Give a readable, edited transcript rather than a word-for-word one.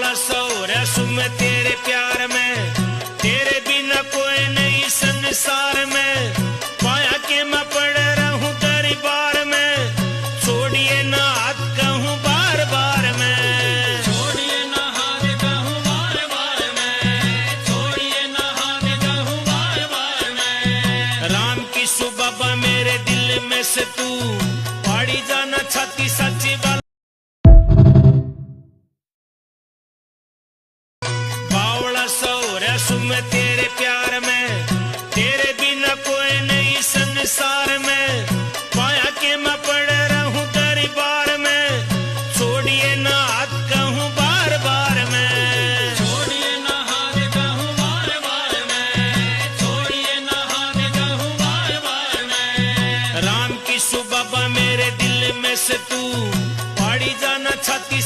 बावला सौरे सुम तेरे प्यार में, तेरे बिना कोई नहीं संसार में। पाया के मैं पड़ रहूं दरबार में, छोड़िए ना हाथ कहूं बार बार में, छोड़िए ना हाथ कहूं बार बार में, छोड़िए ना हाथ कहूं बार बार में। राम की सुबह मेरे दिल में से तू पाड़ी जाना छाती सच्ची बात। बावला सौरे सुम तेरे प्यार में, तेरे बिना कोई नहीं संसार में। पाया के मैं पड़ रहूं दरबार में, छोड़िए ना हाथ कहूं बार बार में, छोड़िए ना हाथ कहूं बार बार में, छोड़िए ना हाथ कहूं बार बार में। राम की सुबह मेरे दिल में से तू पाड़ी जाना छाती